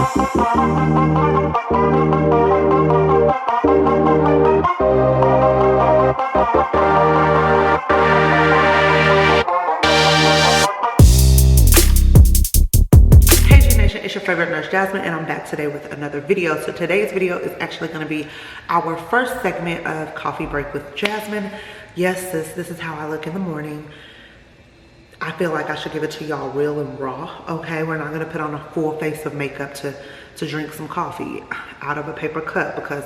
It's your favorite nurse Jasmine, and I'm back today with another video. So today's video is actually going to be our first segment of Coffee Break with Jasmine. Yes, this is how I look in the morning. I feel like I should give it to y'all real and raw. Okay, we're not going to put on a full face of makeup to drink some coffee out of a paper cup, because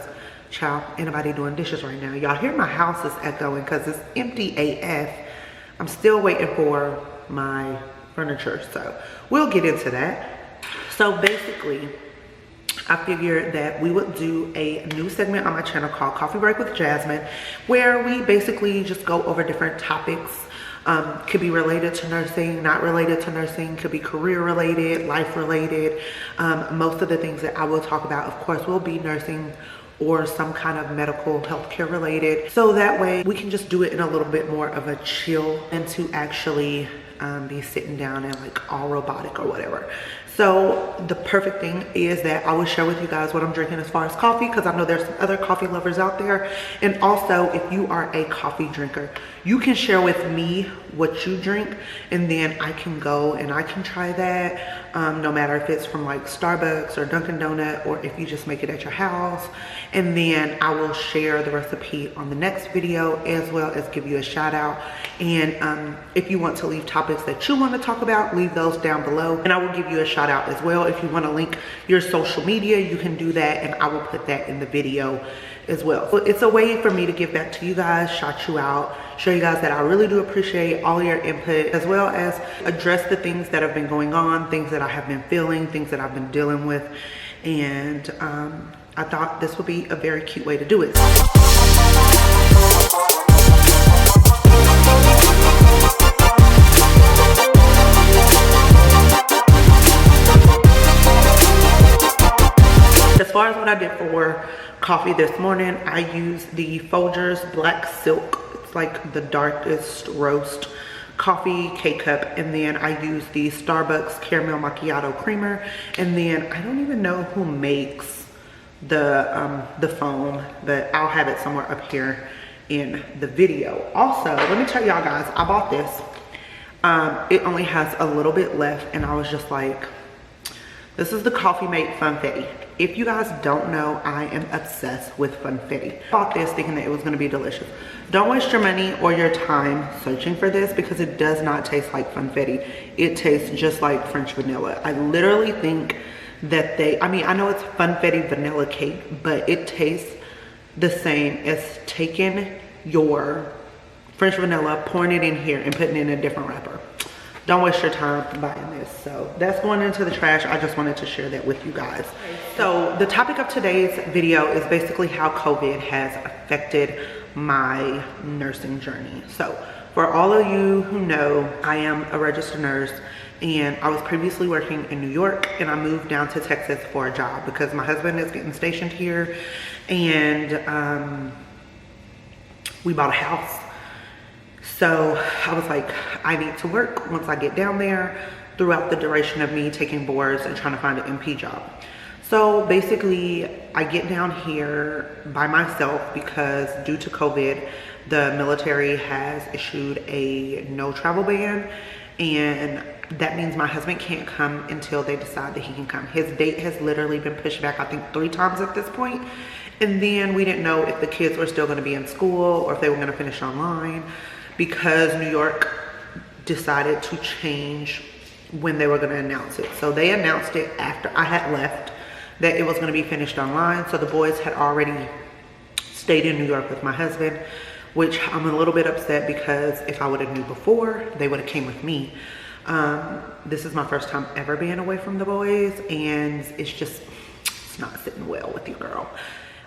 child, anybody doing dishes right now? Y'all hear my house is echoing because it's empty AF. I'm still waiting for my furniture, so we'll get into that. So basically, I figured that we would do a new segment on my channel called Coffee Break with Jasmine, where we basically just go over different topics. Could be related to nursing, not related to nursing, could be career related, life related. Most of the things that I will talk about, of course, will be nursing or some kind of medical healthcare related. So that way we can just do it in a little bit more of a chill and to actually be sitting down and like all robotic or whatever. So the perfect thing is that I will share with you guys what I'm drinking as far as coffee, because I know there's some other coffee lovers out there. And also, if you are a coffee drinker, you can share with me what you drink, and then I can go and I can try that, no matter if it's from like Starbucks or Dunkin' Donut, or if you just make it at your house. And then I will share the recipe on the next video, as well as give you a shout out. And if you want to leave topics that you want to talk about, leave those down below, and I will give you a shout out as well. If you want to link your social media, you can do that, and I will put that in the video as well. So it's a way for me to give back to you guys, shout you out, show you guys that I really do appreciate all your input, as well as address the things that have been going on, things that I have been feeling, things that I've been dealing with. And I thought this would be a very cute way to do it. As far as what I did for coffee this morning, I used the Folgers Black Silk. It's like the darkest roast coffee K-cup, and then I used the Starbucks Caramel Macchiato Creamer. And then I don't even know who makes the foam, but I'll have it somewhere up here in the video. Also, let me tell y'all guys, I bought this. It only has a little bit left, and I was just like, this is the Coffee Mate Funfetti. If you guys don't know, I am obsessed with funfetti. I bought this thinking that it was going to be delicious. Don't waste your money or your time searching for this, because it does not taste like funfetti. It tastes just like French vanilla. I literally think that I know it's funfetti vanilla cake, but it tastes the same as taking your French vanilla, pouring it in here, and putting it in a different wrapper. Don't waste your time buying this. So that's going into the trash. I just wanted to share that with you guys. So the topic of today's video is basically how COVID has affected my nursing journey. So for all of you who know, I am a registered nurse, and I was previously working in New York, and I moved down to Texas for a job because my husband is getting stationed here, and we bought a house. So I was like, I need to work once I get down there throughout the duration of me taking boards and trying to find an MP job. So basically, I get down here by myself because due to COVID, the military has issued a no travel ban, and that means my husband can't come until they decide that he can come. His date has literally been pushed back, I think 3 times at this point. And then we didn't know if the kids were still going to be in school or if they were going to finish online, because New York decided to change when they were going to announce it. So they announced it after I had left that it was going to be finished online. So the boys had already stayed in New York with my husband, which I'm a little bit upset, because if I would have knew before, they would have came with me. This is my first time ever being away from the boys, and it's not sitting well with you, girl.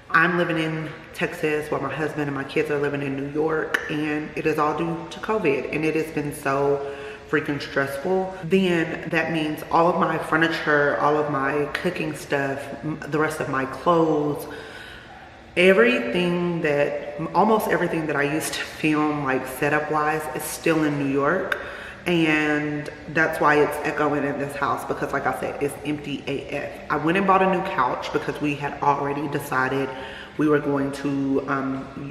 I'm living in Texas while my husband and my kids are living in New York, and it is all due to COVID, and it has been so freaking stressful. Then that means all of my furniture, all of my cooking stuff, the rest of my clothes, almost everything that I used to film like setup wise is still in New York. and that's why it's echoing in this house, because like I said, it's empty AF. I went and bought a new couch because we had already decided we were going to,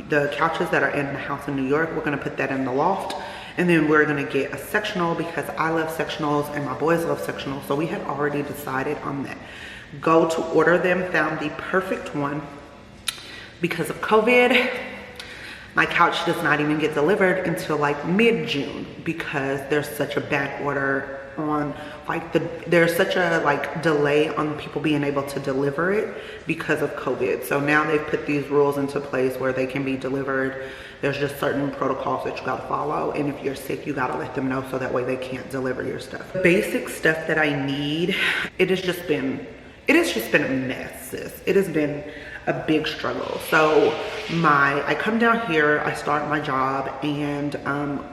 the couches that are in the house in New York, we're gonna put that in the loft, and then we're gonna get a sectional because I love sectionals and my boys love sectionals. So we had already decided on that. Go to order them, found the perfect one. Because of COVID, my couch does not even get delivered until like mid-June because there's such a back order on like there's such a like delay on people being able to deliver it because of COVID. So now they've put these rules into place where they can be delivered. There's just certain protocols that you gotta follow, and if you're sick, you gotta let them know so that way they can't deliver your stuff. Basic stuff that I need, it has just been a mess, sis. It has been a big struggle. So I come down here, I start my job, and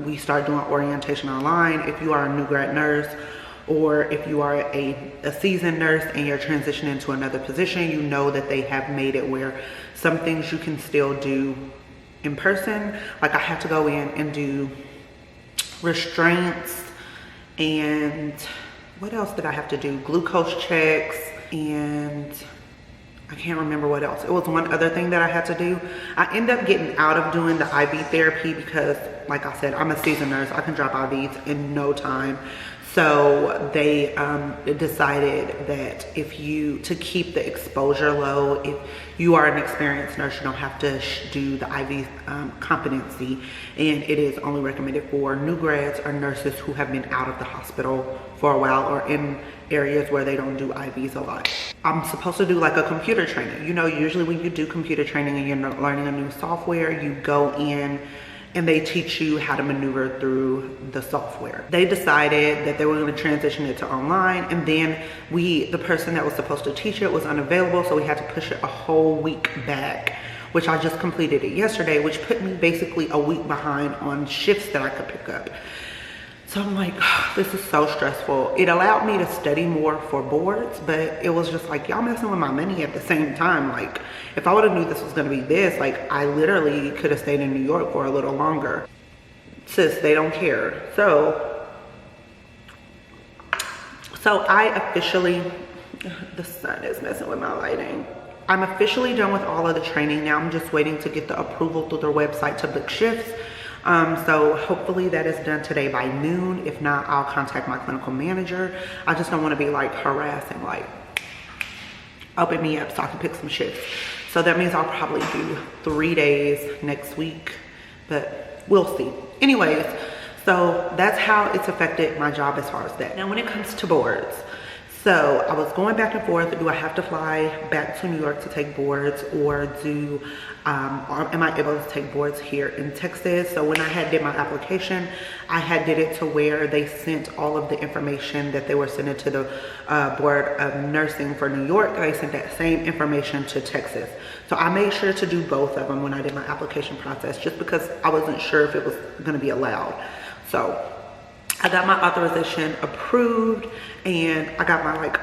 we start doing orientation online. If you are a new grad nurse, or if you are a seasoned nurse and you're transitioning to another position, you know that they have made it where some things you can still do in person. Like I had to go in and do restraints, and what else did I have to do? Glucose checks, and I can't remember what else. It was one other thing that I had to do. I ended up getting out of doing the IV therapy because, like I said, I'm a seasoned nurse. I can drop IVs in no time. So they decided that to keep the exposure low, if you are an experienced nurse, you don't have to do the IV competency, and it is only recommended for new grads or nurses who have been out of the hospital for a while or in areas where they don't do IVs a lot. I'm supposed to do like a computer training. You know, usually when you do computer training and you're learning a new software, you go in and they teach you how to maneuver through the software. They decided that they were going to transition it to online, and then the person that was supposed to teach it was unavailable, so we had to push it a whole week back, which I just completed it yesterday, which put me basically a week behind on shifts that I could pick up. So I'm like, oh, this is so stressful. It allowed me to study more for boards, but it was just like, y'all messing with my money at the same time. Like, if I would have knew this was gonna be this, like I literally could have stayed in New York for a little longer. Sis, they don't care. So I officially, the sun is messing with my lighting. I'm officially done with all of the training now. I'm just waiting to get the approval through their website to book shifts. So hopefully that is done today by noon. If not, I'll contact my clinical manager. I just don't want to be like harassing, like open me up so I can pick some shifts. So that means I'll probably do 3 days next week, but we'll see. Anyways, so that's how it's affected my job as far as that. Now when it comes to boards, so I was going back and forth. Do I have to fly back to New York to take boards, or am I able to take boards here in Texas? So when I did my application, I did it to where they sent all of the information that they were sending to the Board of Nursing for New York. They sent that same information to Texas. So I made sure to do both of them when I did my application process, just because I wasn't sure if it was going to be allowed. So I got my authorization approved, and I got my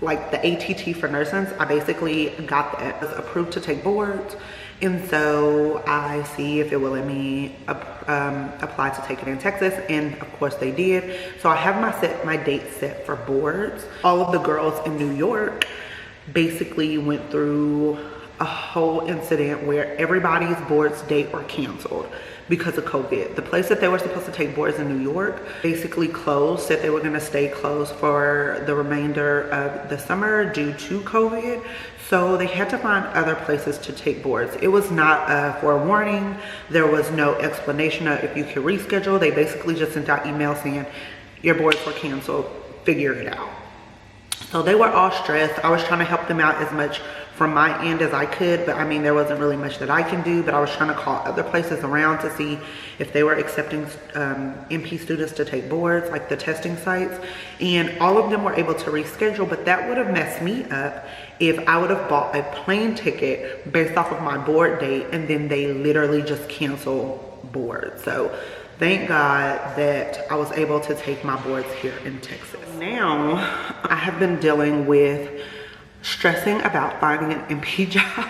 like the ATT for nursing. I basically got that approved to take boards, and so I see if it will let me apply to take it in Texas, and of course they did. So I have my date set for boards. All of the girls in New York basically went through a whole incident where everybody's boards date were canceled because of COVID. The place that they were supposed to take boards in New York basically closed, said they were gonna stay closed for the remainder of the summer due to COVID. So they had to find other places to take boards. It was not a forewarning. There was no explanation of if you could reschedule. They basically just sent out emails saying your boards were canceled, figure it out. So they were all stressed. I was trying to help them out as much from my end as I could, but I mean, there wasn't really much that I can do, but I was trying to call other places around to see if they were accepting NP students to take boards, like the testing sites, and all of them were able to reschedule, but that would have messed me up if I would have bought a plane ticket based off of my board date, and then they literally just cancel boards. So thank God that I was able to take my boards here in Texas. Now, I have been dealing with stressing about finding an NP job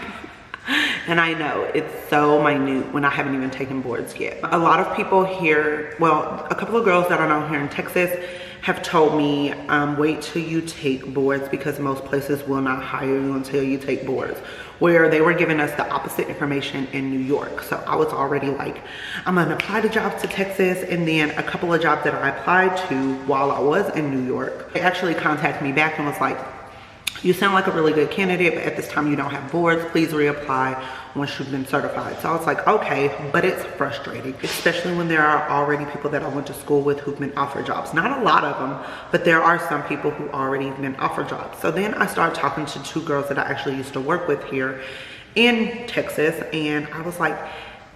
And I know it's so minute when I haven't even taken boards yet. A lot of people here, well, a couple of girls that I know here in Texas have told me, wait till you take boards because most places will not hire you until you take boards. Where they were giving us the opposite information in New York. So I was already like, I'm gonna apply to jobs to Texas. And then a couple of jobs that I applied to while I was in New York, they actually contacted me back and was like, you sound like a really good candidate, but at this time you don't have boards. Please reapply once you've been certified. So I was like, okay, but it's frustrating, especially when there are already people that I went to school with who've been offered jobs. Not a lot of them, but there are some people who already been offered jobs. So then I started talking to two girls that I actually used to work with here in Texas, and I was like,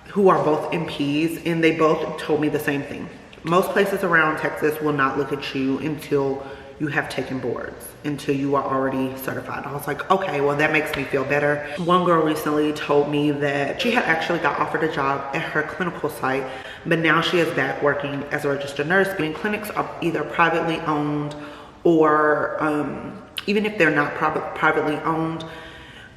who are both MPs, and they both told me the same thing. Most places around Texas will not look at you until you have taken boards, until you are already certified. I was like, okay, well, that makes me feel better. One girl recently told me that she had actually got offered a job at her clinical site, but now she is back working as a registered nurse. And clinics are either privately owned or even if they're not privately owned,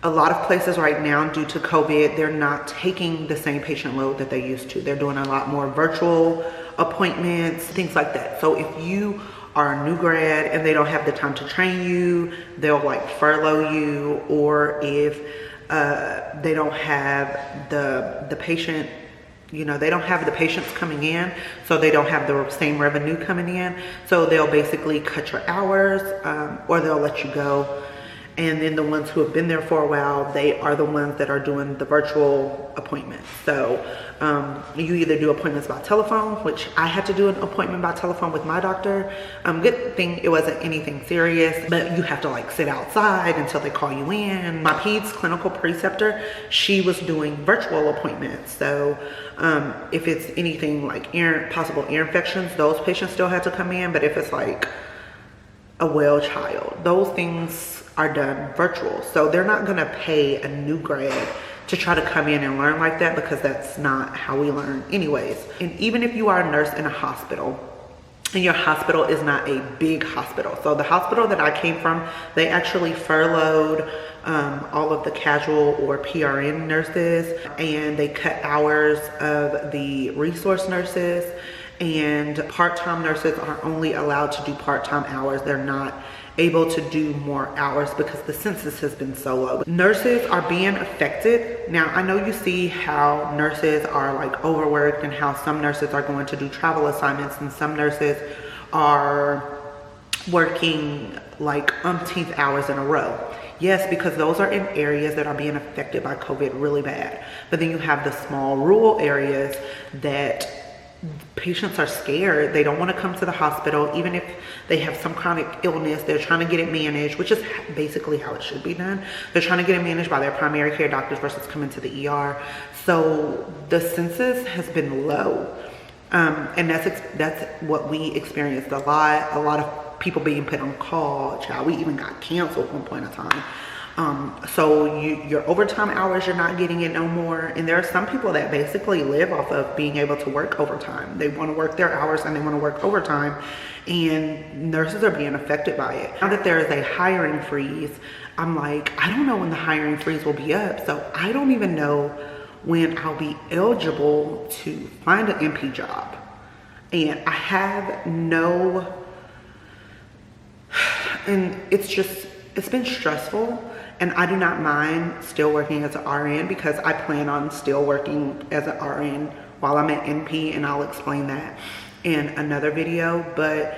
a lot of places right now, due to COVID, they're not taking the same patient load that they used to. They're doing a lot more virtual appointments, things like that. So if you are a new grad and they don't have the time to train you, they'll like furlough you. Or if they don't have the patient, you know, they don't have the patients coming in, so they don't have the same revenue coming in, so they'll basically cut your hours, or they'll let you go. And then the ones who have been there for a while, they are the ones that are doing the virtual appointments. So you either do appointments by telephone, which I had to do an appointment by telephone with my doctor. Good thing it wasn't anything serious, but you have to like sit outside until they call you in. My peds clinical preceptor, she was doing virtual appointments. So if it's anything like possible ear infections, those patients still had to come in. But if it's like a well child, those things are done virtual. So they're not gonna pay a new grad to try to come in and learn like that, because that's not how we learn anyways. And even if you are a nurse in a hospital, and your hospital is not a big hospital. So the hospital that I came from, they actually furloughed all of the casual or PRN nurses, and they cut hours of the resource nurses, and part-time nurses are only allowed to do part-time hours. They're not able to do more hours because the census has been so low. Nurses are being affected. Now, I know you see how nurses are like overworked and how some nurses are going to do travel assignments and some nurses are working like umpteenth hours in a row. Yes, because those are in areas that are being affected by COVID really bad. But then you have the small rural areas that patients are scared. They don't want to come to the hospital. Even if they have some chronic illness, they're trying to get it managed, which is basically how it should be done. They're trying to get it managed by their primary care doctors versus coming to the ER. So the census has been low. And that's what we experienced a lot of people being put on call. Child, we even got canceled at one point in time. So your overtime hours, you're not getting it no more. And there are some people that basically live off of being able to work overtime. They want to work their hours and they want to work overtime, and nurses are being affected by it. Now that there is a hiring freeze, I'm like, I don't know when the hiring freeze will be up. So I don't even know when I'll be eligible to find an MP job. And I have no, and it's been stressful. And I do not mind still working as an RN, because I plan on still working as an RN while I'm at NP, and I'll explain that in another video. But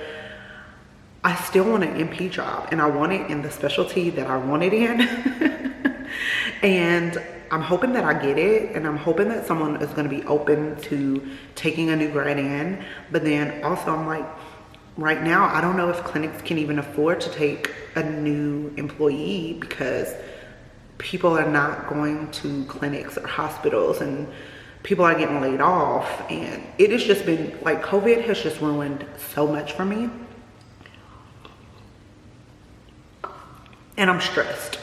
I still want an NP job, and I want it in the specialty that I want it in. And I'm hoping that I get it, and I'm hoping that someone is going to be open to taking a new grad in. But then also I'm like, right now, I don't know if clinics can even afford to take a new employee, because people are not going to clinics or hospitals and people are getting laid off. And it has just been like, COVID has just ruined so much for me. And I'm stressed.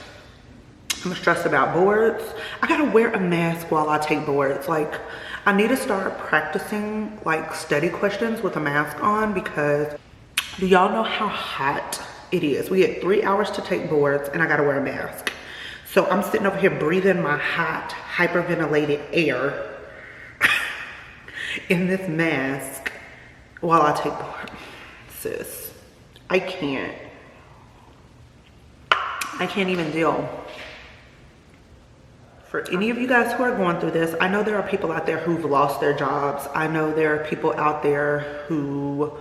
I'm stressed about boards. I gotta wear a mask while I take boards. Like, I need to start practicing like study questions with a mask on, because do y'all know how hot it is? We had 3 hours to take boards and I gotta wear a mask. So I'm sitting over here breathing my hot, hyperventilated air in this mask while I take board. Sis, I can't even deal. For any of you guys who are going through this, I know there are people out there who've lost their jobs. I know there are people out there who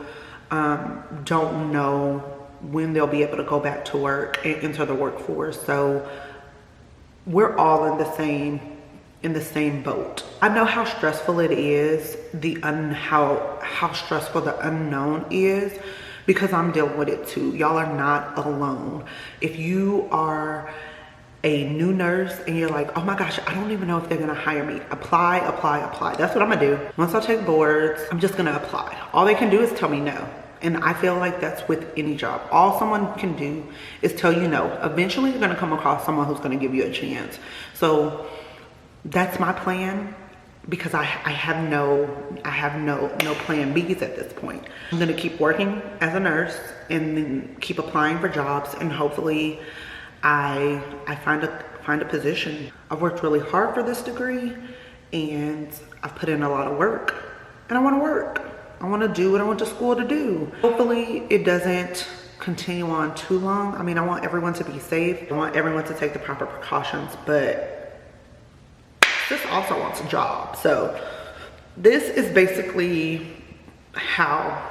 don't know when they'll be able to go back to work and enter the workforce. So we're all in the same boat. I know how stressful it is, how stressful the unknown is, because I'm dealing with it too. Y'all are not alone. If you are a new nurse and you're like, oh my gosh, I don't even know if they're gonna hire me, apply. That's what I'm gonna do. Once I take boards, I'm just gonna apply. All they can do is tell me no. And I feel like that's with any job. All someone can do is tell you no. Eventually you're gonna come across someone who's gonna give you a chance. So that's my plan, because I have no plan B's at this point. I'm gonna keep working as a nurse and then keep applying for jobs, and hopefully I find a position. I've worked really hard for this degree and I've put in a lot of work, and I want to work. I want to do what I went to school to do. Hopefully it doesn't continue on too long. I mean, I want everyone to be safe. I want everyone to take the proper precautions, but this also wants a job. So this is basically how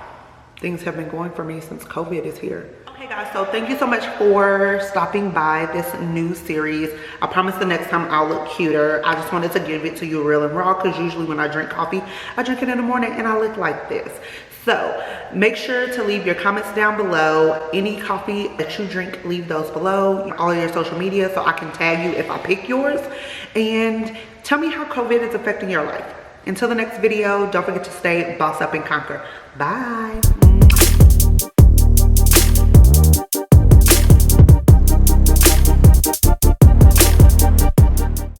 things have been going for me since COVID is here. Okay guys, so thank you so much for stopping by this new series. I promise the next time I'll look cuter. I just wanted to give it to you real and raw, because usually when I drink coffee, I drink it in the morning and I look like this. So make sure to leave your comments down below. Any coffee that you drink, leave those below. All of your social media so I can tag you if I pick yours. And tell me how COVID is affecting your life. Until the next video, don't forget to stay boss up and conquer. Bye.